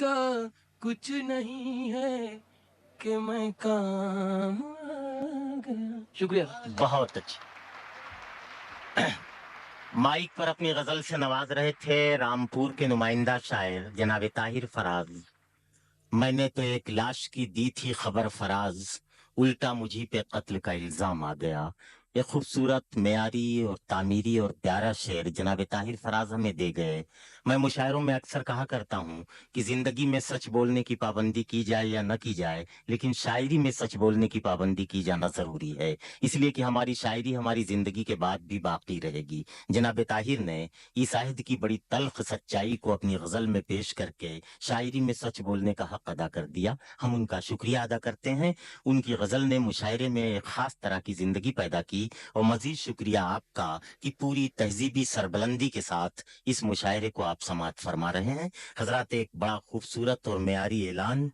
का कुछ नहीं है कि मैं काम आ गया। शुक्रिया। बहुत अच्छी। माइक पर अपनी गजल से नवाज रहे थे रामपुर के नुमाइंदा शायर जनाब ताहिर फराज। मैंने तो एक लाश की दी थी खबर फराज, उल्टा मुझी पे कत्ल का इल्जाम आ गया। एक खूबसूरत मेयारी और तामीरी और प्यारा शेर जनाब ताहिर फराज हमें दे गए। मैं मुशायरों में अक्सर कहा करता हूँ कि जिंदगी में सच बोलने की पाबंदी की जाए या न की जाए, लेकिन शायरी में सच बोलने की पाबंदी की जाना जरूरी है, इसलिए कि हमारी शायरी हमारी जिंदगी के बाद भी बाकी रहेगी। जनाब ताहिर ने इस अहद की बड़ी तल्ख सच्चाई को अपनी गजल में पेश करके शायरी में सच बोलने का हक अदा कर दिया। हम उनका शुक्रिया अदा करते हैं। उनकी गजल ने मुशायरे में एक खास तरह की जिंदगी पैदा की। और मजीद शुक्रिया आपका कि पूरी तहजीबी सरबलंदी के साथ इस मुशायरे को आप समाअत फरमा रहे हैं। हजरात, एक बड़ा खूबसूरत और मेयारी ऐलान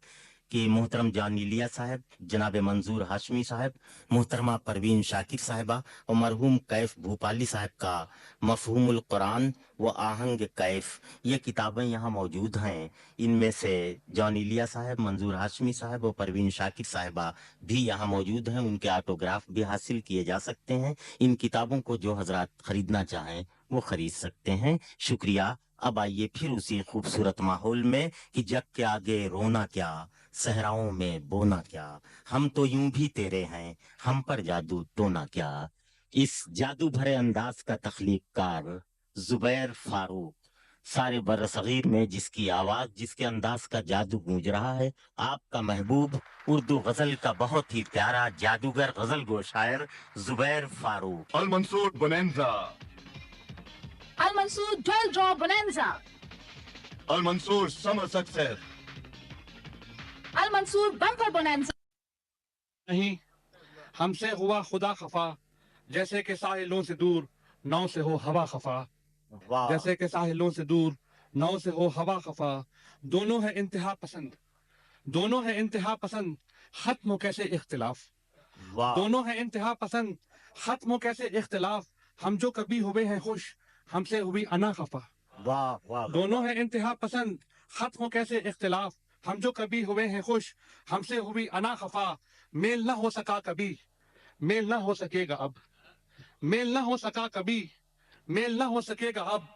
कि मोहतरम जान इलिया साहब, जनाब मंजूर हाशमी साहब, मोहतरमा परवीन शाकिर साहिबा और मरहूम कैफ भूपाली साहब का मफहूमुल कुरान व आहंग कैफ, ये किताबें यहाँ मौजूद हैं। इनमें से जॉन इलिया साहब, मंजूर हाशमी साहब और परवीन शाकिर साहिबा भी यहाँ मौजूद हैं। उनके ऑटोग्राफ भी हासिल किए जा सकते हैं। इन किताबों को जो हजरात खरीदना चाहें वो खरीद सकते हैं। शुक्रिया। अब आइए फिर उसी खूबसूरत माहौल में कि जग के आगे रोना क्या, सहराओं में बोना क्या, हम तो यूं भी तेरे हैं, हम पर जादू टोना क्या। इस जादू भरे अंदाज का तख्लीककार जुबैर फारूक, सारे बरसगीर में जिसकी आवाज, जिसके अंदाज का जादू गूंज रहा है, आपका महबूब उर्दू गजल का बहुत ही प्यारा जादूगर गजल गो शायर Zubair Farooq. Al Mansoor bonanza, Al Mansoor 12 draw bonanza. Al Mansoor summer success. Al Mansoor bumper bonanza. नहीं, हमसे हुआ खुदा खफा, जैसे कि साहिलों से दूर नाव से हो हवा खफा। वाह जैसे कि साहिलों से दूर नाव से हो हवा खफा। दोनों है इंतहा पसंद, दोनों है इंतहा पसंद, खत्म हो कैसे इख्तिलाफ। वाह दोनों है इंतहा पसंद, खत्म हो कैसे इख्तिलाफ। हम जो कभी हुए हैं खुश, हमसे हुई अना खफा। वाह वाह। दोनों है इंतहा पसंद, खत्म हो कैसे इख्तिलाफ। हम जो कभी हुए हैं खुश, हमसे हुई अना खफा। मेल ना हो सका कभी, मेल ना हो सकेगा अब, मेल ना हो सका कभी, मेल ना हो सकेगा अब।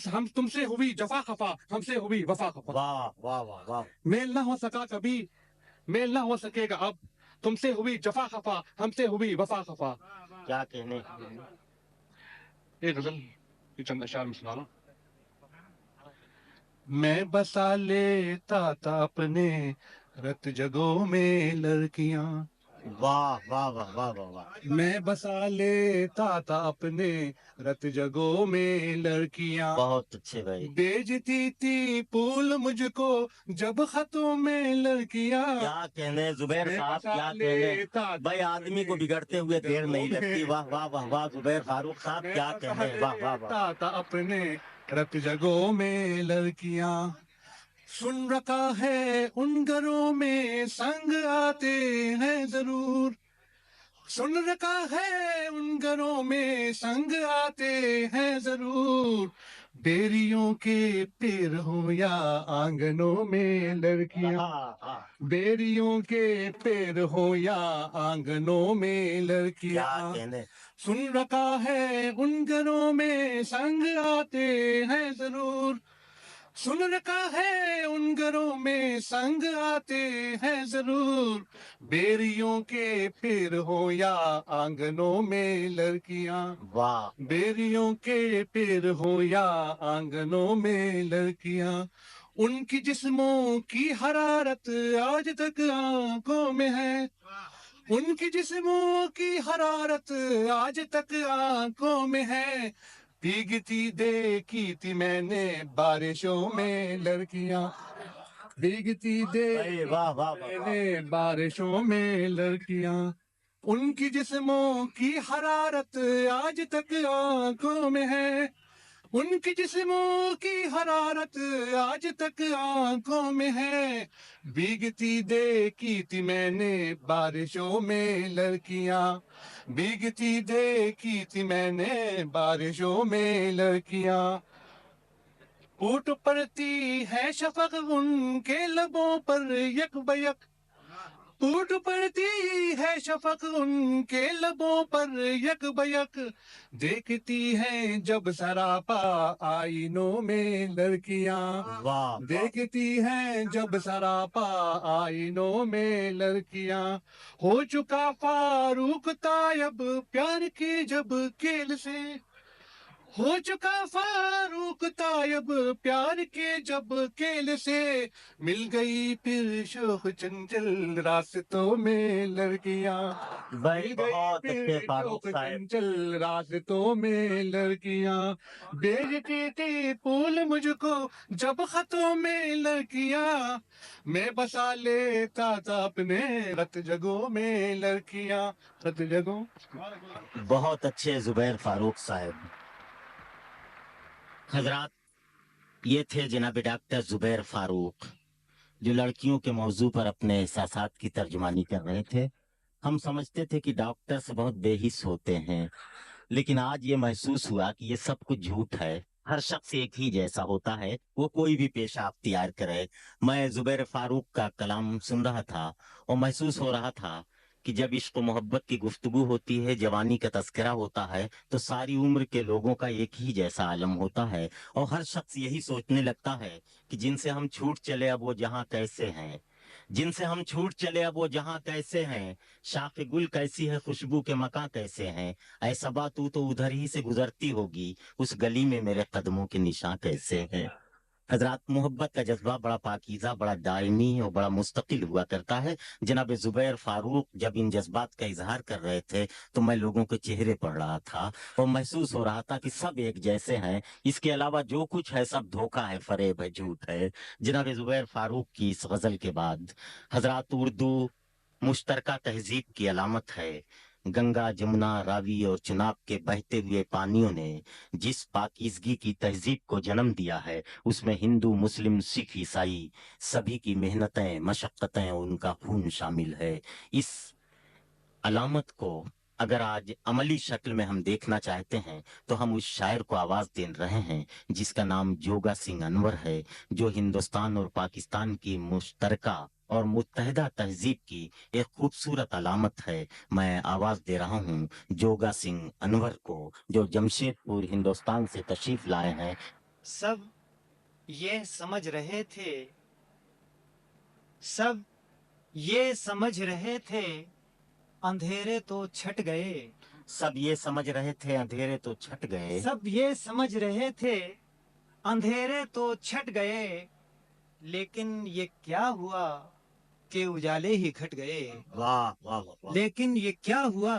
हम तुमसे हुई जफा खफा, हमसे हुई वफा खफा। वाह वाह वाह वाह। मेल ना हो सका कभी, मेल ना हो सकेगा अब, तुमसे हुई जफा खफा, हमसे हुई वफा खफा। क्या कहने। एक गजल, ये चंद अशार में सुना रहा हूं। मैं बसा लेता था अपने रत जगों में लड़कियां, वाह वाह वाह वाह वाह वाह। मैं बसा लेता था अपने रत जगों में लड़कियां। बहुत अच्छे भाई। भेजती थी फूल मुझको जब खतों में लड़कियां। क्या कहने जुबैर मैं साहब, बसा क्या लेता कहने था भाई, आदमी को बिगड़ते हुए देर नहीं लगती। वाह वाह वाह वाह जुबैर फारूक साहब, मैं क्या बसा कहने। वाह वाह वाह। लेता था अपने रत जगों में लड़कियां। सुन रखा है उन घरों में संग आते हैं जरूर, सुन रखा है उन घरों में संग आते हैं जरूर। बेरियों के पेड़ हो या आंगनों में लड़कियां, हाँ हाँ। बेरियों के पेड़ हो या आंगनों में क्या लड़कियां। कहने। सुन रखा है उन घरों में संग आते हैं जरूर, सुन रखा है उन घरों में संग आते हैं जरूर। बेरियों के पेड़ हो या आंगनों में लड़कियां, वाह बेरियों के पेड़ हो या आंगनों में लड़कियां। उनकी जिस्मों की हरारत आज तक आंखों में है, उनकी जिस्मों की हरारत आज तक आंखों में है। भीगती देखी थी मैंने बारिशों में लड़कियां, भीगती भाई, देखी वाह वाह वाह वाह। मैंने बारिशों में लड़कियां। उनकी जिस्मों की हरारत आज तक आंखों में है, उनकी जिस्मों की हरारत आज तक आंखों में है। भीगती देखी थी मैंने बारिशों में लड़कियां, भीगती देखी थी मैंने बारिशों में लड़कियां। ٹوٹ پڑتی ہے شفق ان کے لبوں پر یک بیک، ٹوٹ پڑتی ہے شفق ان کے لبوں پر یک بیک، دیکھتی ہیں جب سراپا آئینوں میں لڑکیاں، واہ دیکھتی ہیں جب سراپا آئینوں میں لڑکیاں، ہو چکا فاروق طیب پیار کے جب کیل سے، ہو چکا فاروق طیب پیار کے جب کیل سے، مل گئی پھر شوخ چنچل راستوں میں لڑکیاں، بھائی مل گئی بہت پھر اچھے فاروق شوخ صاحب. چنچل راستوں میں لڑکیاں، بھیجتی تھی پھول مجھ کو جب خطوں میں لڑکیاں، میں بسا لیتا تھا اپنے رت جگہوں میں لڑکیاں، رت جگہوں. بہت اچھے زبیر فاروق صاحب. حضرات، یہ تھے جناب ڈاکٹر زبیر فاروق جو لڑکیوں کے موضوع پر اپنے احساسات کی ترجمانی کر رہے تھے. ہم سمجھتے تھے کہ ڈاکٹرز بہت بے حس ہوتے ہیں، لیکن آج یہ محسوس ہوا کہ یہ سب کچھ جھوٹ ہے. ہر شخص ایک ہی جیسا ہوتا ہے، وہ کوئی بھی پیشہ اختیار کرے. میں زبیر فاروق کا کلام سن رہا تھا اور محسوس ہو رہا تھا کہ جب عشق و محبت کی گفتگو ہوتی ہے، جوانی کا تذکرہ ہوتا ہے، تو ساری عمر کے لوگوں کا ایک ہی جیسا عالم ہوتا ہے، اور ہر شخص یہی سوچنے لگتا ہے کہ جن سے ہم چھوٹ چلے اب وہ جہاں کیسے ہیں، جن سے ہم چھوٹ چلے اب وہ جہاں کیسے ہیں، شاخ گل کیسی ہے خوشبو کے مکاں کیسے ہیں، اے صبا تو ادھر ہی سے گزرتی ہوگی، اس گلی میں میرے قدموں کے نشاں کیسے ہیں. حضرات، محبت کا جذبہ بڑا پاکیزہ، بڑا دائمی اور بڑا مستقل ہوا کرتا ہے. جناب زبیر فاروق جب ان جذبات کا اظہار کر رہے تھے تو میں لوگوں کے چہرے پڑھ رہا تھا اور محسوس ہو رہا تھا کہ سب ایک جیسے ہیں. اس کے علاوہ جو کچھ ہے سب دھوکہ ہے، فریب ہے، جھوٹ ہے. جناب زبیر فاروق کی اس غزل کے بعد حضرات، اردو مشترکہ تہذیب کی علامت ہے. گنگا، جمنا، راوی اور چناب کے بہتے ہوئے پانیوں نے جس پاکیزگی کی تہذیب کو جنم دیا ہے، اس میں ہندو، مسلم، سکھ، عیسائی سبھی کی محنتیں، مشقتیں اور ان کا خون شامل ہے. اس علامت کو اگر آج عملی شکل میں ہم دیکھنا چاہتے ہیں تو ہم اس شاعر کو آواز دے رہے ہیں جس کا نام جوگا سنگھ انور ہے، جو ہندوستان اور پاکستان کی مشترکہ اور متحدہ تہذیب کی ایک خوبصورت علامت ہے. میں آواز دے رہا ہوں جوگا سنگھ انور کو، جو جمشید پور ہندوستان سے تشریف لائے ہیں. سب یہ سمجھ رہے تھے، سب یہ سمجھ رہے تھے، اندھیرے تو چھٹ گئے. سب یہ سمجھ رہے تھے اندھیرے تو چھٹ گئے. سب یہ سمجھ رہے تھے، اندھیرے تو چھٹ گئے، لیکن یہ کیا ہوا کہ اجالے ہی گھٹ گئے. واہ واہ واہ. لیکن یہ کیا ہوا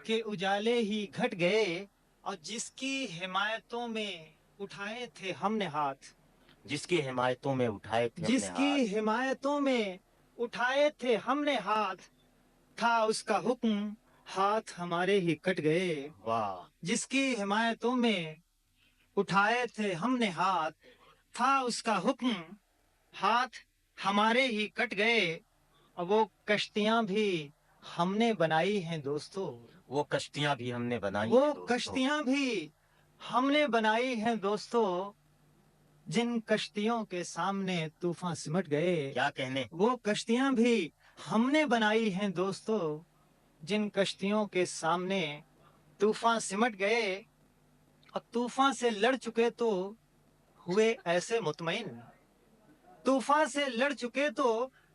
کہ اجالے ہی گھٹ گئے، اور جس کی حمایتوں میں اٹھائے تھے ہم نے ہاتھ، جس کی حمایتوں میں اٹھائے تھے جس اپنے کی ہاتھ. حمایتوں میں اٹھائے تھے ہم نے ہاتھ، تھا اس کا حکم، ہاتھ ہمارے ہی کٹ گئے. واہ. جس کی حمایتوں میں اٹھائے تھے ہم نے ہاتھ، تھا اس کا حکم، ہاتھ ہمارے ہی کٹ گئے. اور وہ کشتیاں بھی ہم نے بنائی ہیں دوستو، وہ کشتیاں بھی ہم نے بنائی وہ ہیں دوستو. کشتیاں بھی ہم نے بنائی ہیں دوستو، جن کشتیوں کے سامنے طوفان سمٹ گئے. کیا کہنے. وہ کشتیاں بھی ہم نے بنائی ہیں دوستو، جن کشتیوں کے سامنے طوفان سمٹ گئے. اور طوفان سے لڑ چکے تو ہوئے ایسے مطمئن، طوفان سے لڑ چکے تو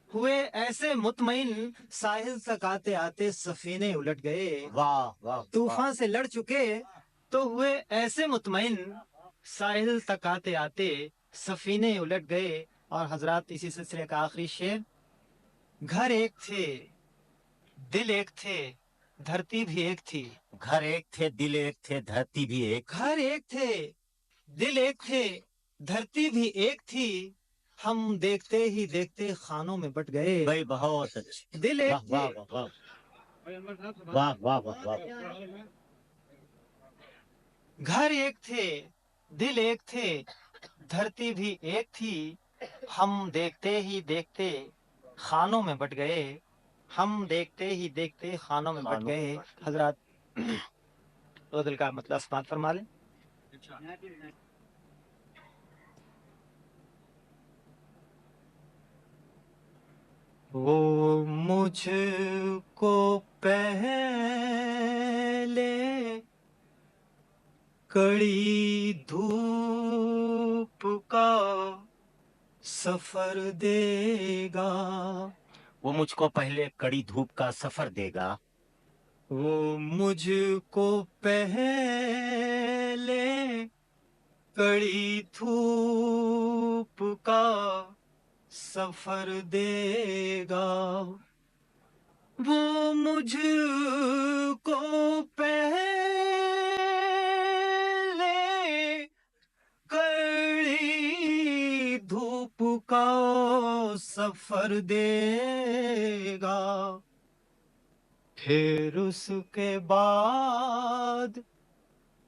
ہوئے ایسے مطمئن، ساحل تک آتے آتے سفینے الٹ گئے. واہ واہ. طوفان سے لڑ چکے تو ہوئے ایسے مطمئن، ساحل تک آتے آتے سفینے الٹ گئے. اور حضرات، اسی سلسلے کا آخری شعر، گھر ایک تھے، دل ایک تھے، دھرتی بھی ایک تھی. گھر ایک تھے، دل ایک تھے، دھرتی بھی ایک. گھر ایک تھے، دل ایک تھے، دھرتی بھی ایک تھی، ہم دیکھتے ہی دیکھتے خانوں میں بٹ گئے. بھائی بہت اچھے. دل ایک واہ تھے، واہ واہ واہ واہ واہ واہ. گھر ایک تھے، دل ایک تھے، دھرتی بھی ایک تھی، ہم دیکھتے ہی دیکھتے خانوں میں بٹ گئے. ہم دیکھتے ہی دیکھتے خانوں میں بٹ گئے. حضرات، غزل کا مطلب سماعت فرما لیں. مجھ کو پہلے کڑی دھوپ کا سفر دے گا، وہ مجھ کو پہلے کڑی دھوپ کا سفر دے گا، وہ مجھ کو پہلے کڑی دھوپ کا سفر دے گا، وہ مجھ کو پہلے کڑی دھوپ کا سفر دے گا، پھر اس کے بعد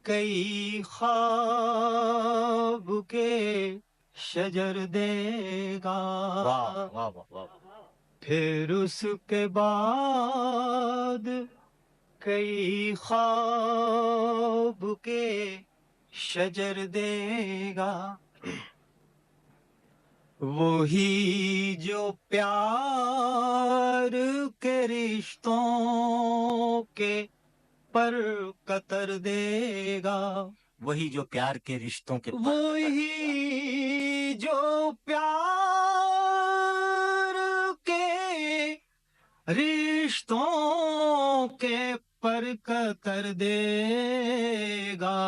کئی خواب کے شجر دے گا، واہ واہ واہ واہ، پھر اس کے بعد کئی خواب کے شجر دے گا، وہی جو پیار کے رشتوں کے پر قطر دے گا، وہی جو پیار کے رشتوں کے وہی جو پیار کے رشتوں کے پر قطر دے گا،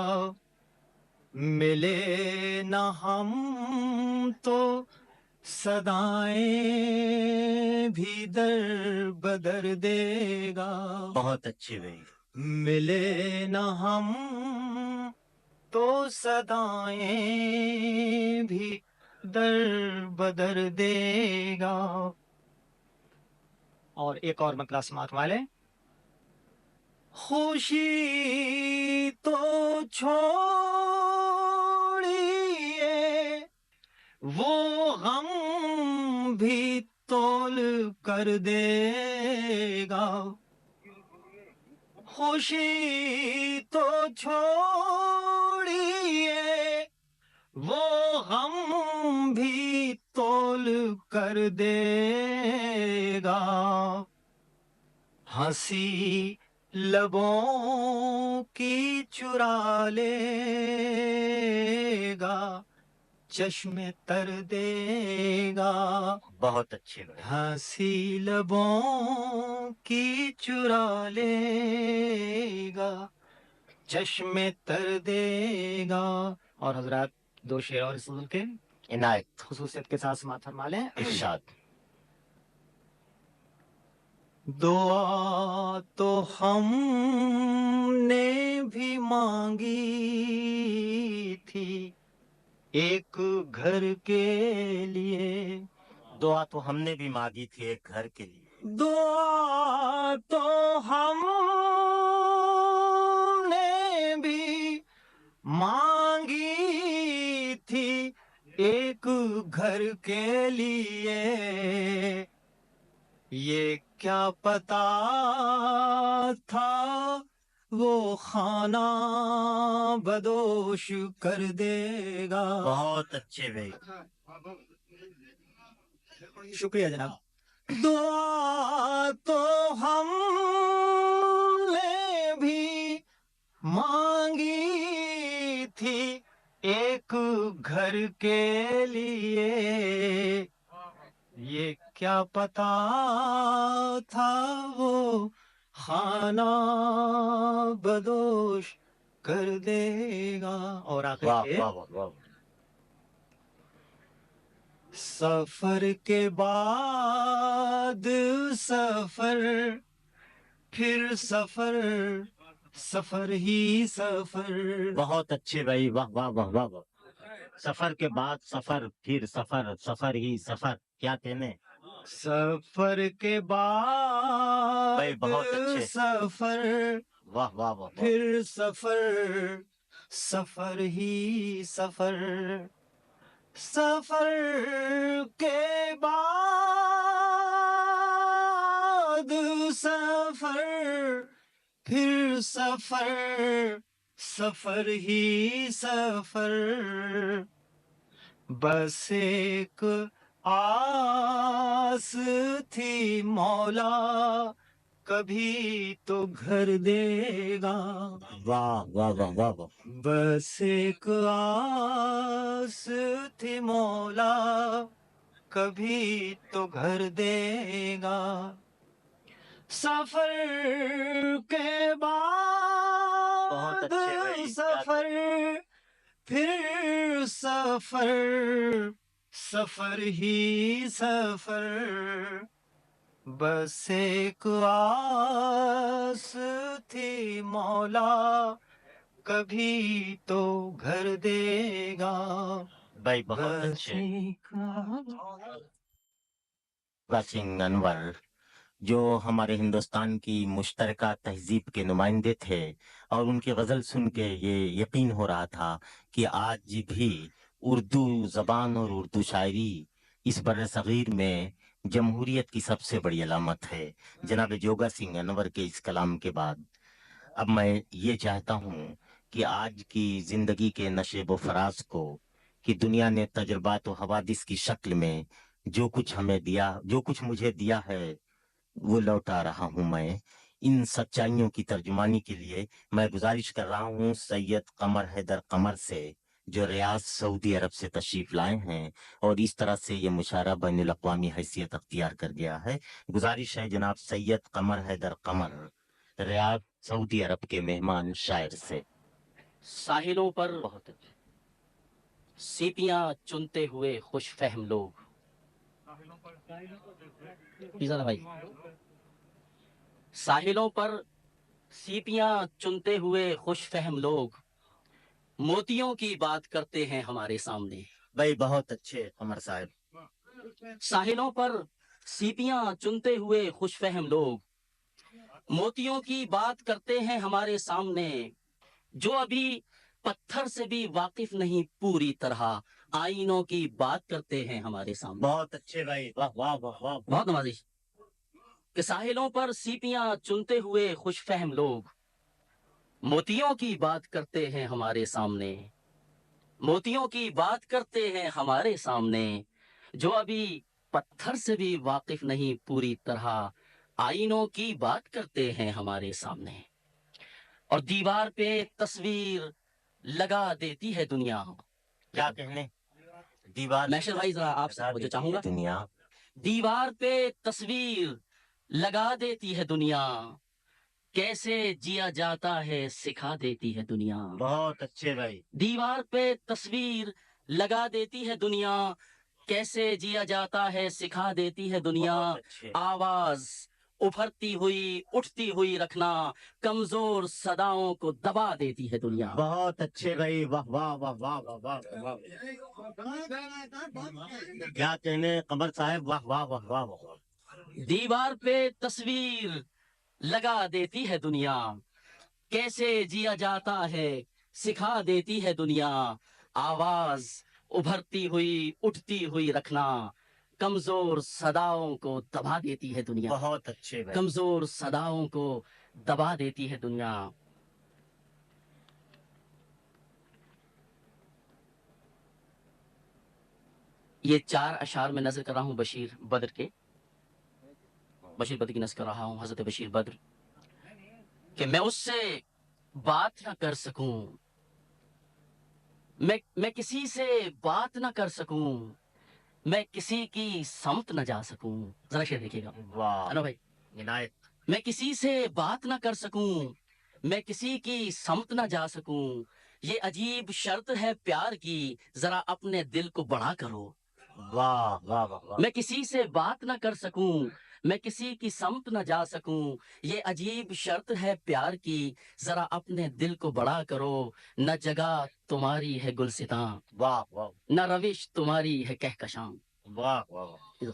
ملے نہ ہم تو صدائیں بھی در بدر دے گا، بہت اچھے بھائی، ملے نہ ہم تو صدائیں بھی در بدر دے گا۔ اور ایک اور مطلع سماعت والے، خوشی تو چھوڑیے وہ غم بھی تول کر دے گا، خوشی تو چھوڑیے وہ غم بھی تول کر دے گا، ہنسی لبوں کی چرا لے گا، چشم تر دے گا، بہت اچھے بھائی، ہنسی لبوں کی چرا لے گا، چشم تر دے گا۔ اور حضرات دو شعر اور اس غزل کے عنایت، خصوصیت کے ساتھ سماعت فرما لیں۔ ارشاد، دعا تو ہم نے بھی مانگی تھی ایک گھر کے لیے، دعا تو ہم نے بھی مانگی تھی ایک گھر کے لیے، دعا تو ہم نے بھی مانگی تھی ایک گھر کے لیے، یہ کیا پتا تھا وہ خانہ بدوش کر دے گا۔ بہت اچھے بھائی، شکریہ جناب۔ دعا تو ہم نے بھی مانگی تھی ایک گھر کے لیے، یہ کیا پتا تھا وہ خانہ بدوش کر دے گا۔ اور آخر واہ کے واہ واہ واہ، سفر کے بعد سفر، پھر سفر، سفر ہی سفر، بہت اچھے بھائی، واہ واہ واہ واہ واہ، سفر کے بعد سفر، پھر سفر، سفر ہی سفر، کیا کہنے، سفر کے بھائی بعد بہت اچھے، سفر، واہ واہ واہ واہ، پھر سفر، سفر ہی سفر، سفر کے بعد سفر، پھر سفر، سفر ہی سفر، بس ایک आस थी मौला कभी तो घर देगा, वाह वाह वाह वाह वाह। बस एक आस थी मौला कभी तो घर देगा। सफर के बहुत बाद अच्छे भाई, सफर, फिर सफर, सफर ही सफर, बस एक आस थी मौला कभी तो घर देगा, भाई बहुत बस अच्छे। एक सिंह अनवर जो हमारे हिंदुस्तान की मुश्तरका तहजीब के नुमाइंदे थे, और उनकी गज़ल सुन के ये यकीन हो रहा था कि आज भी उर्दू ज़बान और उर्दू शायरी इस बर्र सगीर में जमहूरियत की सबसे बड़ी अलामत है। जनाब जोगा सिंह अनवर के इस कलाम के बाद अब मैं ये चाहता हूँ कि आज की जिंदगी के नशेब व फराज को कि दुनिया ने तजुर्बात व हवादिस की शक्ल में जो कुछ हमें दिया, जो कुछ मुझे दिया है, वो लौटा रहा हूं मैं। इन सच्चाइयों की तर्जुमानी के लिए मैं गुजारिश कर रहा हूं सैयद कमर हैदर कमर से, जो रियाज सऊदी अरब से तशरीफ लाए हैं, और इस तरह से ये मुशायरा बैनुल अक़वामी हैसियत अख्तियार कर गया है। गुजारिश है जनाब सैयद कमर हैदर कमर, रियाज सऊदी अरब के मेहमान शायर से। साहिलों पर सीपियां चुनते हुए खुश फहम लोग, जरा भाई, साहिलों पर सीपियां चुनते हुए खुश फहम लोग मोतियों की बात करते हैं हमारे सामने। भाई बहुत अच्छे कमर साहब। साहिलों पर सीपियां चुनते हुए खुश फहम लोग मोतियों की बात करते हैं हमारे सामने, जो अभी पत्थर से भी वाकिफ नहीं पूरी तरह आईनों की बात करते हैं हमारे सामने। बहुत अच्छे भाई, वाह वाह वाह वाह। बहुत नवाजिश कि साहिलों पर सीपियां चुनते हुए खुश फहम लोग मोतियों की बात करते हैं हमारे सामने, मोतियों की बात करते हैं हमारे सामने, जो अभी पत्थर से भी वाकिफ नहीं पूरी तरह आईनों की बात करते हैं हमारे सामने। और दीवार पे तस्वीर लगा देती है दुनिया। क्या कहने, दीवार मैशर भाई जरा आपसे मुझे चाहूंगा, दुनिया, दीवार पे तस्वीर लगा देती है दुनिया, कैसे जिया जाता है सिखा देती है दुनिया। बहुत अच्छे भाई। दीवार पे तस्वीर लगा देती है दुनिया, कैसे जिया जाता है सिखा देती है दुनिया। बहुत अच्छे। आवाज उभरती हुई उठती हुई रखना, कमजोर सदाओं को दबा देती है दुनिया। बहुत अच्छे भाई, वाह वाह वाह वाह वाह वाह वाह। क्या कहने कमर साहब, वाह वाह वाह वाह वाह। दीवार पे तस्वीर लगा देती है दुनिया, कैसे जिया जाता है सिखा देती है दुनिया। आवाज उभरती हुई उठती हुई रखना, कमजोर सदाओं को दबा देती है दुनिया। बहुत अच्छे भाई। कमजोर सदाओं को दबा देती है दुनिया। ये 4 अशार में नजर कर रहा हूं बशीर बद्र के, बशीर बद्र की नजर कर रहा हूं, हजरत बशीर बद्र, कि मैं उससे बात ना कर सकूं, मैं किसी से बात ना कर सकूं, मैं किसी की समत न जा सकूं। जरा शेर देखिएगा, वाह है ना भाई। इनायत। मैं किसी से बात ना कर सकूं, मैं किसी की समत ना जा सकूं, ये अजीब शर्त है प्यार की, जरा अपने दिल को बड़ा करो। वाह वाह वाह वाह। मैं किसी से बात ना कर सकूं, मैं किसी की समत न जा सकूं, ये अजीब शर्त है प्यार की, जरा अपने दिल को बड़ा करो। न जगह तुम्हारी है गुलसितां, वाह वाह न रविश तुम्हारी है कहकशां। वाह वाह।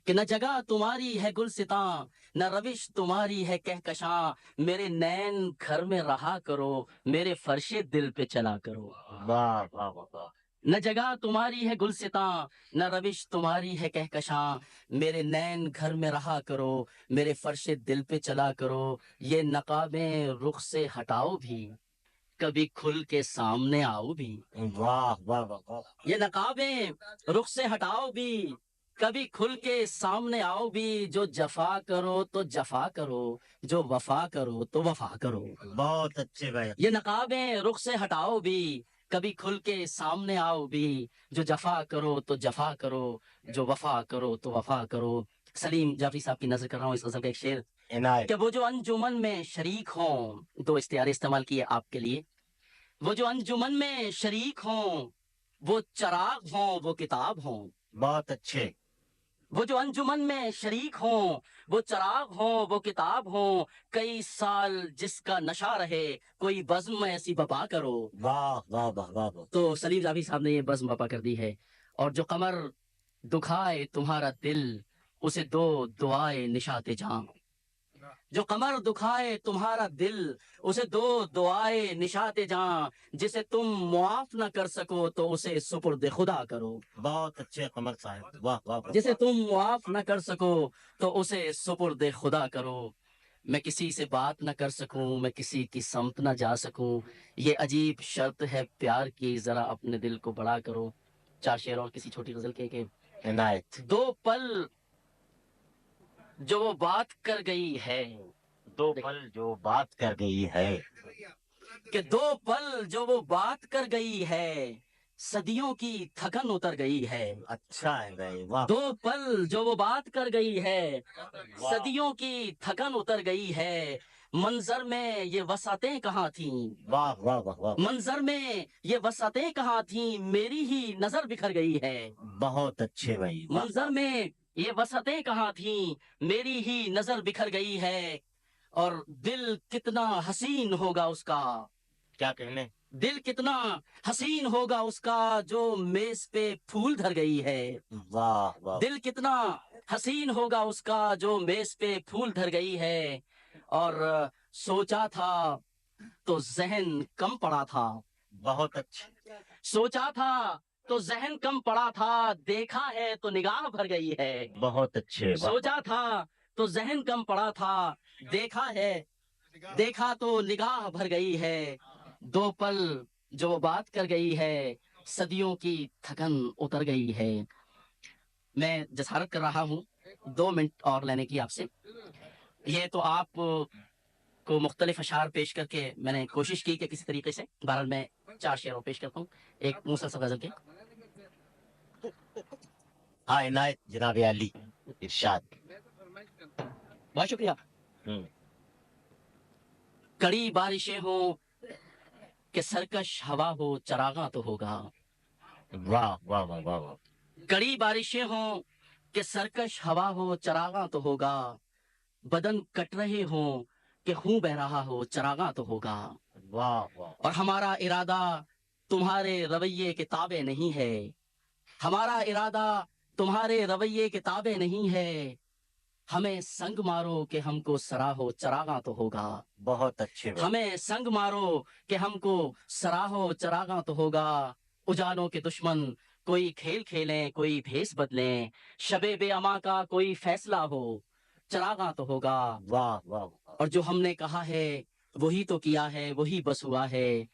कि न जगह तुम्हारी है गुलसितां, न रविश तुम्हारी है कहकशां, मेरे नैन घर में रहा करो, मेरे फर्शे दिल पे चला करो। वाह वाह वाह। न जगह तुम्हारी है गुलसितां, न रविश तुम्हारी है कहकशां, मेरे नैन घर में रहा करो, मेरे फर्शे दिल पे चला करो। ये नकाबें रुख से हटाओ भी, कभी खुल के सामने आओ भी। वाह वाह वाह वाह। ये नकाबें रुख से हटाओ भी, कभी खुल के सामने आओ भी, जो जफा करो तो जफा करो, जो वफा करो तो वफा करो। बहुत अच्छे भाई। ये नकाबें रुख से हटाओ भी, कभी खुल के सामने आओ भी, जो जफा करो तो जफा करो, जो वफा करो तो वफा करो। सलीम जाफरी साहब की नजर कर रहा हूँ इस गजल का एक शेर इनायत। कि वो जो अंजुमन में शरीक हों, दो इस्तियारे इस्तेमाल किए आपके लिए। वो जो अंजुमन में शरीक हों, वो चराग हों, वो किताब हों। बहुत अच्छे। वो जो अंजुमन में शरीक हों, वो चराग हों, वो किताब हों। कई साल जिसका नशा रहे, कोई बज़्म ऐसी बपा करो। वाह वाह वाह वाह वाह। तो सलीम जाफरी साहब ने ये बज़्म बपा कर दी है। और जो कमर दुखाए तुम्हारा दिल, उसे दो दुआए निशाते जां। जो कमर दुखाए तुम्हारा दिल, उसे दो दुआए निशाते जां। जिसे तुम मुआफ न कर सको तो उसे सुपुर्द खुदा करो। बहुत अच्छे कमर साहब, वाह वाह वाह। जिसे तुम मुआफ न कर सको तो उसे सुपुर्द खुदा करो। मैं किसी से बात न कर सकूं, मैं किसी की समत न जा सकूं, ये अजीब शर्त है प्यार की, जरा अपने दिल को बड़ा करो। चार शेर और किसी छोटी गजल के इनायत। दो पल जो वो बात कर गई है, दो पल जो बात कर गई है, कि दो पल जो वो बात कर गई है, सदियों की थकन उतर गई है। अच्छा है भाई, वाह। दो पल जो वो बात कर गई है, सदियों की थकन उतर गई है। मंजर में ये वसातें कहाँ थीं, वाह वाह वाह वाह। मंजर में ये वसातें कहाँ थीं, मेरी ही नजर बिखर गई है। बहुत अच्छे भाई, वाह। मंजर में ये वसतें कहाँ थीं, मेरी ही नजर बिखर गई है। और दिल कितना हसीन होगा उसका, क्या कहने। दिल कितना हसीन होगा उसका, जो मेज पे फूल धर गई है। वाह वाह। दिल कितना हसीन होगा उसका, जो मेज पे फूल धर गई है। और सोचा था तो जहन कम पड़ा था, बहुत अच्छे। सोचा था तो जहन कम पड़ा था, देखा है तो निगाह भर गई है। बहुत अच्छे, वाह। सोचा था तो जहन कम पड़ा था, देखा है, देखा तो निगाह भर गई है। दो पल जो वो बात कर गई है, सदियों की थकन उतर गई है। मैं जसारत कर रहा हूँ 2 मिनट और लेने की आपसे। ये तो आप को मुख्तलिफ अशार पेश करके मैंने कोशिश की कि किसी तरीके से, बहरहाल मैं 4 शेर और पेश करता हूँ एक मुसलसल गजल के। हाँ इनायत जनाब अली, इरशाद। बहुत शुक्रिया। कड़ी बारिशें हो कि सरकश हवा हो, चरागा तो होगा। वाह वाह वाह वाह वाह। कड़ी बारिशें हो कि सरकश हवा हो, चरागा तो होगा। बदन कट रहे हो कि खून बह रहा हो, चरागा तो होगा। वाह वाह। और हमारा इरादा तुम्हारे रवैये के ताबे नहीं है, हमारा इरादा तुम्हारे रवैये के ताबे नहीं है। हमें संग मारो कि हमको सराहो, चरागा तो होगा। बहुत अच्छे भाई। हमें संग मारो कि हमको सराहो, चरागा तो होगा। उजालों के दुश्मन कोई खेल खेलें, कोई भेस बदलें, शबे बेअमा का कोई फैसला हो, चरागा तो होगा। वाह वाह। और जो हमने कहा है वही तो किया है, वही बस हुआ है।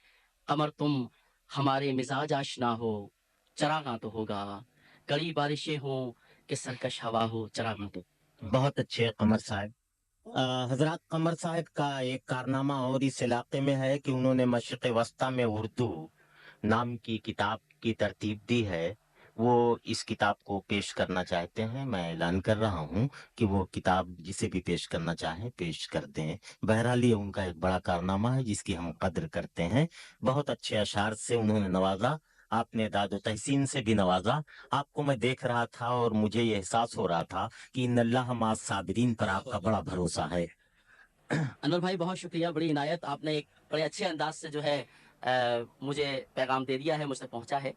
कमर तुम हमारे मिजाज आशना हो, चरागा तो होगा। कड़ी बारिशें हो कि सरकश हवा हो, चरागा तो। बहुत अच्छे कमर साहब। हजरत कमर साहब का एक कारनामा और इस इलाके में है कि उन्होंने मशरिक़ वस्ता में उर्दू नाम की किताब की तरतीब दी है। वो इस किताब को पेश करना चाहते हैं। मैं ऐलान कर रहा हूँ कि वो किताब जिसे भी पेश करना चाहें पेश कर दें। बहरहाल ये उनका एक बड़ा कारनामा है जिसकी हम कद्र करते हैं। बहुत अच्छे अशार से उन्होंने नवाजा, आपने दादो तहसीन से भी नवाजा। आपको मैं देख रहा था और मुझे ये एहसास हो रहा था कि इन्नल्लाह माअ साबिरीन पर आपका बड़ा भरोसा है। अनवर भाई बहुत शुक्रिया, बड़ी इनायत। आपने एक बड़े अच्छे अंदाज से जो है मुझे पैगाम दे दिया है, मुझ तक पहुंचा है।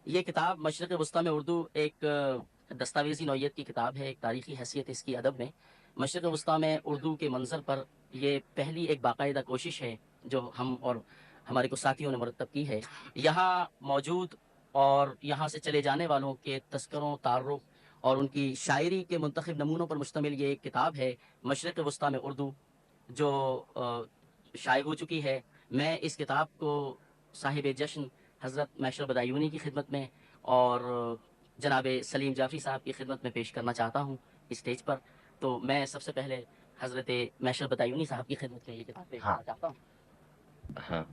ये किताब मशरिक़ वस्ता में उर्दू एक दस्तावेजी नौइयत की किताब है, एक तारीखी हैसियत इसकी अदब में। मशरिक़ वस्ता में उर्दू के मंजर पर ये पहली एक बाकायदा कोशिश है जो हम और हमारे कुछ साथियों ने मरतब की है। यहाँ मौजूद और यहाँ से चले जाने वालों के तस्करों, तारुफ और उनकी शायरी के मुंतखब नमूनों पर मुश्तमिल ये एक किताब है मशरिक़ वस्ता में उर्दू, जो शाये हो चुकी है। मैं इस किताब को साहिब जश्न हज़रत मैशर बदायूनी की खिदमत में और जनाब सलीम जाफरी साहब की खिदमत में पेश करना चाहता हूँ स्टेज पर। तो मैं सबसे पहले हज़रत मैशर बदायूनी साहब की खिदमत में ये किताब पेश हाँ। करना चाहता हूँ। हाँ,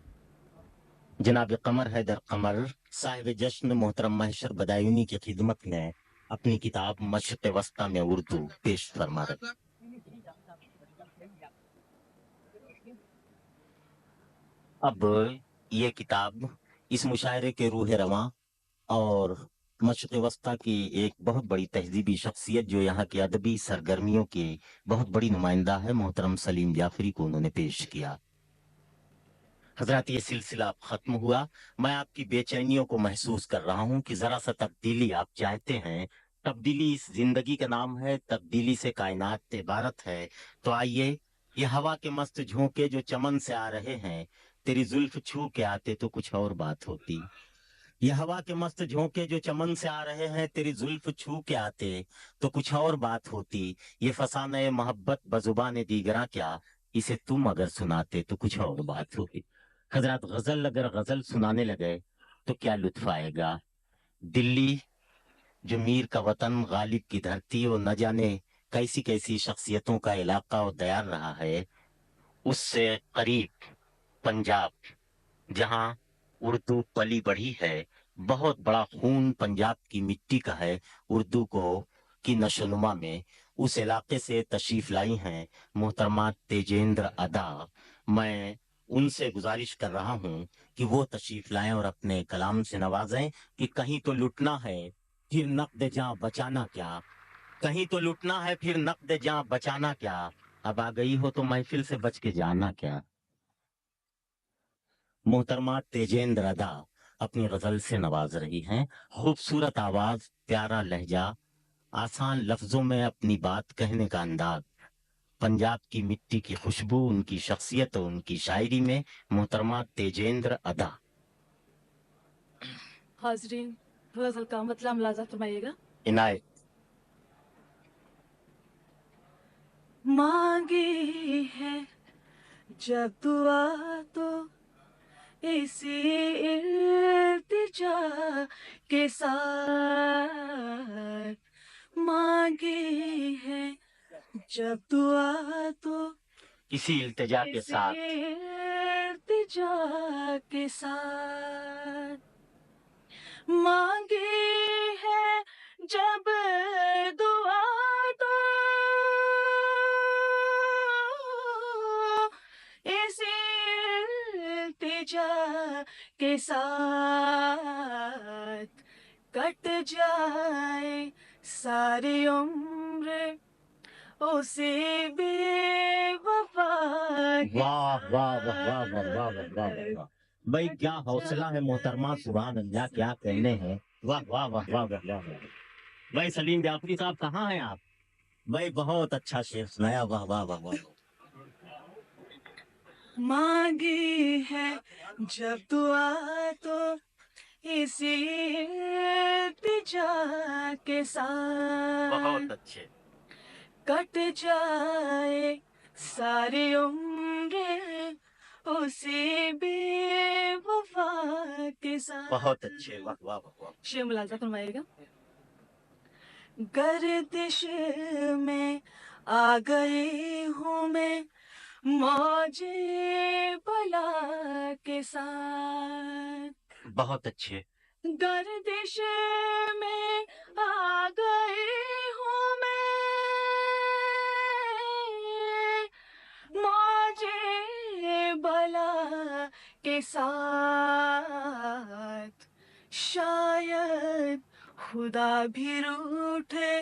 जनाब कमर हैदर कमर साहिब जश्न मोहतरम महशर बदायूनी की खिदमत में अपनी किताब मशक़ वस्ता में उर्दू पेश फरमा रहे। अब ये किताब इस मुशायरे के रूह रवां और मशक़ वस्ता की एक बहुत बड़ी तहजीबी शख्सियत जो यहाँ की अदबी सरगर्मियों की बहुत बड़ी नुमाइंदा है, मोहतरम सलीम जाफरी को उन्होंने पेश किया। हजरत ये सिलसिला अब खत्म हुआ। मैं आपकी बेचैनियों को महसूस कर रहा हूँ कि जरा सा तब्दीली आप चाहते हैं। तब्दीली इस जिंदगी का नाम है, तब्दीली से कायनात इबारत है। तो आइए, ये हवा के मस्त झोंके जो चमन से आ रहे हैं, तेरी जुल्फ छू के आते तो कुछ और बात होती। ये हवा के मस्त झोंके जो चमन से आ रहे हैं, तेरी जुल्फ छू के आते तो कुछ और बात होती। ये फसाने मोहब्बत बजुबान दीगरा क्या, इसे तुम अगर सुनाते तो कुछ और बात होती। हजरत गजल अगर गजल सुनाने लगे तो क्या लुत्फ आएगा। दिल्ली जो मीर का वतन, गालिब की धरती और न जाने कैसी कैसी शख्सियतों का इलाका और दयार रहा है, उससे करीब पंजाब जहां उर्दू पली बढ़ी है, बहुत बड़ा खून पंजाब की मिट्टी का है उर्दू को की नशोनुमा में। उस इलाके से तशरीफ लाई हैं मोहतरमा तेजेंद्र अदा। मैं उनसे गुजारिश कर रहा हूं कि वो तशरीफ लाएं और अपने कलाम से नवाजें कि कहीं तो लुटना है फिर नक्द जां बचाना क्या, कहीं तो लुटना है फिर नक्द जां बचाना क्या, अब आ गई हो तो महफिल से बच के जाना क्या। मोहतरमा तेजेंद्र अदा अपनी गजल से नवाज रही हैं। खूबसूरत आवाज, प्यारा लहजा, आसान लफ्जों में अपनी बात कहने का अंदाज, पंजाब की मिट्टी की खुशबू उनकी शख्सियत और उनकी शायरी में। मोहतरमा तेजेंद्र अदा। हाजरीन, गजल का मतलब मुलाजा फरमाइएगा। इनायत। मांगी है जब दुआ तो इसी इल्तिजा के साथ, मांगी है जब दुआ तो इसी इल्तिजा के इसी साथ, इल्तिजा के साथ, मांगी है जब दुआ तो इसी इल्तिजा के साथ, कट जाए सारी उम्र उसी बेवफा के वाह वाह वाह वाह वाह वाह वाह वाह वाह। भाई क्या हौसला है मोहतरमा, सुभान अल्लाह, क्या कहने हैं। वाह वाह वाह वाह वाह वाह। भाई सलीम जाफरी साहब कहाँ हैं आप? भाई बहुत अच्छा शेर सुनाया, वाह वाह वाह वाह। मांगी है जब दुआ तो इसी इल्तिजा के साथ, बहुत अच्छे। कट जाए सारी उम्र उसी बेवफा के साथ। बहुत अच्छे, वाह वाह वाह वाह। शेर मुलाजा फरमाइएगा। गर्दिश में आ गई हूँ मैं मौजे बला के साथ, बहुत अच्छे। गर्दिश में आ गई हूँ मैं मौजे बला के साथ, शायद खुदा भी रूठे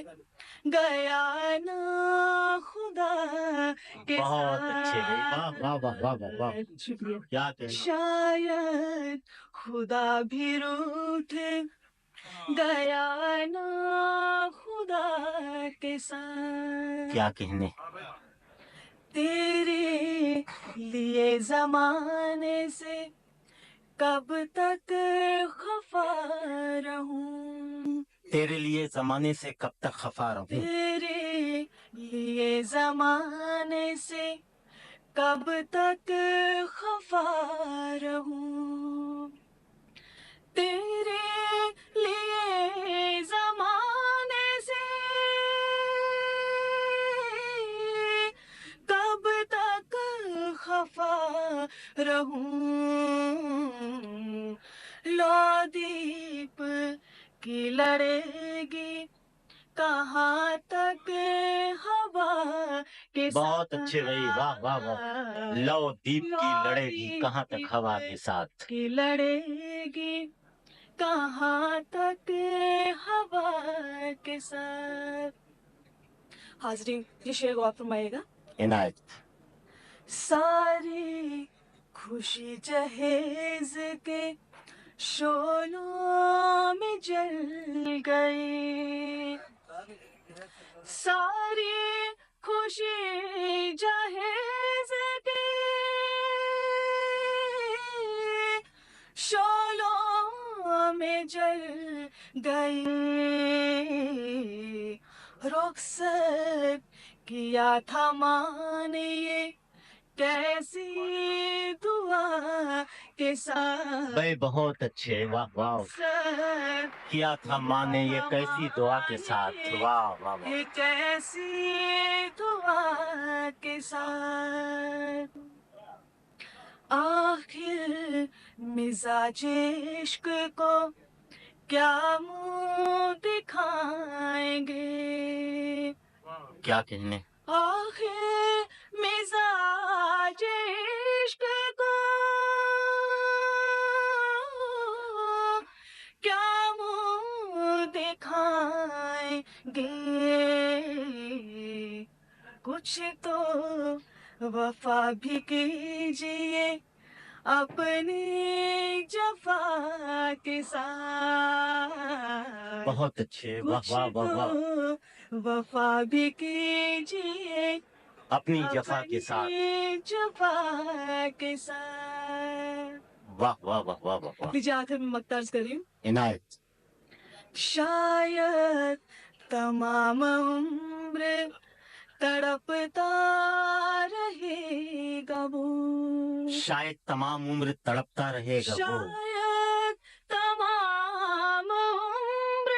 गया ना खुदा के बहुत अच्छे, वाह वाह वाह वाह वाह वाह। साथ। शुक्रिया। क्या कहना। शायद खुदा भी रूठे गया ना खुदा के साथ, क्या कहने। तेरे लिए जमाने से कब तक खफा रहूं, तेरे लिए जमाने से कब तक खफा रहूं, तेरे लिए जमाने से कब तक खफा रहूं, तेरे लिए जमाने से कब तक खफा रहूं लो दीप की लड़ेगी कहाँ तक हवा के बहुत अच्छे भाई, वाह वाह वाह। लो दीप की लड़ेगी कहाँ तक हवा के साथ। की लड़ेगी कहाँ तक हवा के साथ। हाजरीन, ये शेर गौर फरमाइएगा। इनायत। सारी खुशी जहेज के शोलों में जल गई, सारी खुशी जहेज के शोलों में जल गई। रुखसत किया था माने ये कैसी दुआ के साथ। भाई बहुत अच्छे, वाह वाह। किया था माने ये कैसी दुआ के साथ, वाह वाह वाह। ये कैसी दुआ के साथ। आखिर मिजाज इश्क को क्या मुंह दिखाएंगे, क्या कहने। आखिर मिजाज इश्क को क्या मुंह दिखाएंगे। कुछ तो वफा भी कीजिए अपनी जफा के साथ। बहुत अच्छे, वाह वाह वाह वाह। वफा भी कीजिए अपनी जफा के साथ, जफा के साथ। वाह वाह वाह वाह वाह वाह। लीजिए आखिर में मक्तार्ज करिए। इनायत। शायद तमाम उम्र तड़पता रहेगा वो, शायद तमाम उम्र तड़पता रहेगा वो। शायद तमाम उम्र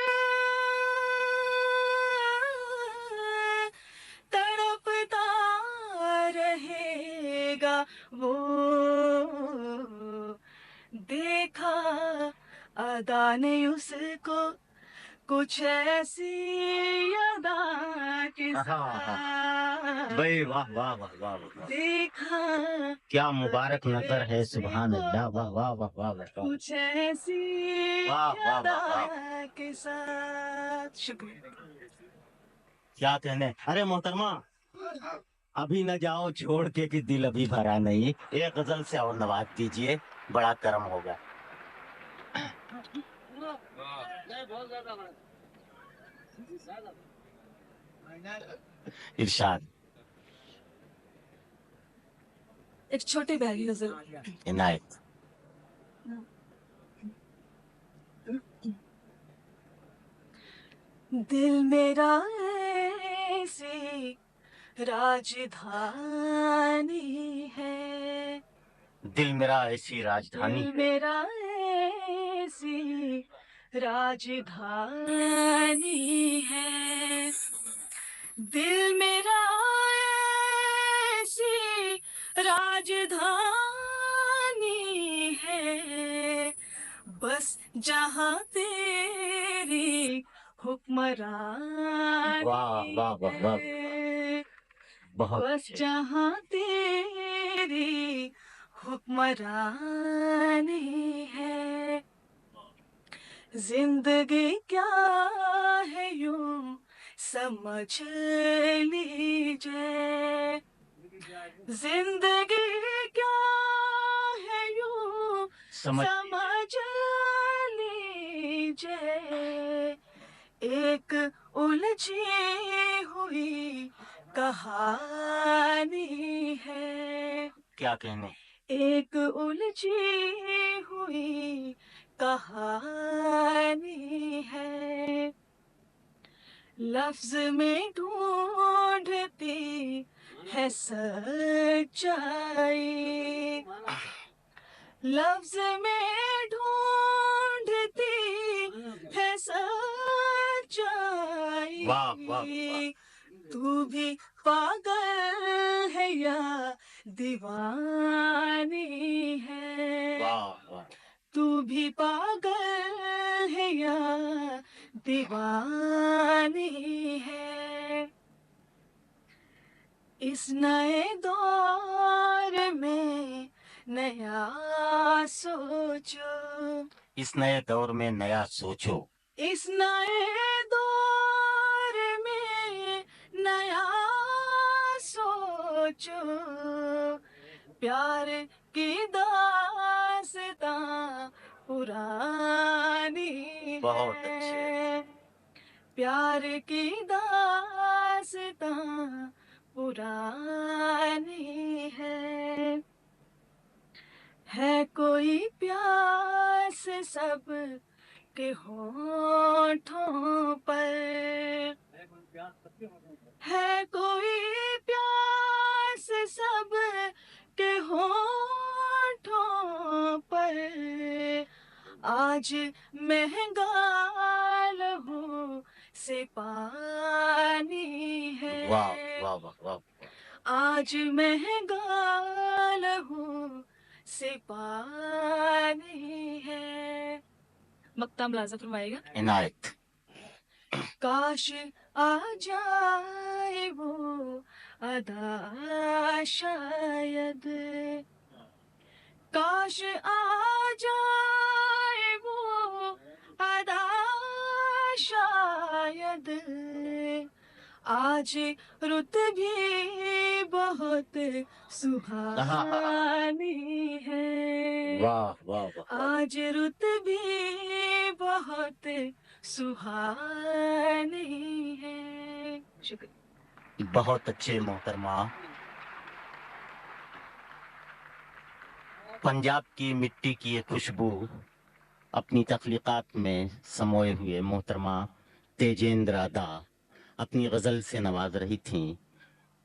तड़पता रहेगा वो। देखा अदा ने उसको कुछ ऐसी अदा के साथ। भाई वाह वाह वाह वाह वाह। देखा क्या मुबारक नजर है, सुभान अल्लाह, वाह वाह वाह वाह वाह। कुछ ऐसी वाह, वाह, वाह, अदा वाह। के साथ। शुक्रिया। क्या कहने। अरे मोहतरमा, अभी न जाओ छोड़ के कि दिल अभी भरा नहीं, एक गजल से और नवाज दीजिए, बड़ा करम होगा। इरशाद। एक छोटी प्यारी गजल। इनायत। दिल मेरा ऐसी राजधानी है, दिल मेरा ऐसी राजधानी, दिल मेरा ऐसी राजधानी है, दिल मेरा ऐसी राजधानी है, बस जहाँ तेरी हुक्मरानी वाह वाह वाह वाह। है, बहुत बस अच्छे। जहाँ तेरी हुक्मरानी है। जिंदगी क्या है यूं समझ लीजिए, जिंदगी क्या है यूं समझ समझ लीजिए, एक उलझी हुई कहानी है, क्या कहने। एक उलझी हुई कहानी है, लफ्ज में ढूंढती है सच्चाई, लफ्ज में ढूंढती है सच्चाई वाह, वाह, वाह। तू भी पागल है या दीवानी है वाह वाह तू भी पागल है या दीवानी है इस नए दौर में नया सोचो इस नए दौर में नया सोचो इस नए दौर में नया सोचो प्यार की दास्तां पुरानी बहुत है अच्छे। प्यार की दास्तां पुरानी है कोई प्यास सब के होठों पर है कोई प्यास सब के होठों पर आज महंगा लहू से पानी है वाह वाह वाह वाह आज महंगा लहू से पानी है मक्ता मुलाजा फरमाएगा इनायत काश आ जाए वो अदा शायद काश आ जाए वो अदा शायद आज रुत भी बहुत सुहानी है वाह वाह वाह आज रुत भी बहुत सुहानी है शुक्रिया बहुत अच्छे मोहतरमा पंजाब की मिट्टी की ये खुशबू अपनी तख्लीकात में समोए हुए मोहतरमा तेजेंद्र अदा अपनी गज़ल से नवाज रही थीं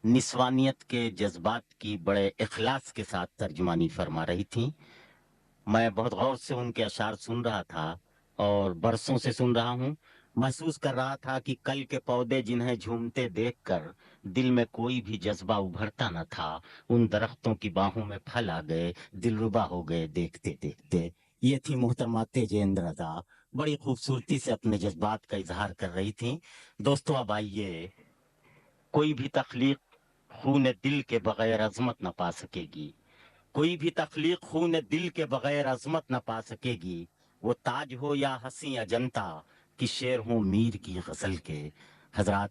निस्वानियत के जज्बात की बड़े इखलास के साथ तर्जुमानी फरमा रही थीं मैं बहुत गौर से उनके अशार सुन रहा था और बरसों से सुन रहा हूँ महसूस कर रहा था कि कल के पौधे जिन्हें झूमते देखकर दिल में कोई भी जज्बा उभरता न था उन दरख्तों की बाहों में फल आ गए दिलरुबा हो गए देखते देखते ये थी मोहतरमा तेजेंद्र अदा बड़ी खूबसूरती से अपने जज्बात का इजहार कर रही थी दोस्तों अब आइए कोई भी तख्लीक खून दिल के बगैर अजमत न पा सकेगी कोई भी तख्लीक खून दिल के बगैर अजमत न पा सकेगी वो ताज हो या हंसी अजंता कि शेर हूँ मीर की गजल के हजरात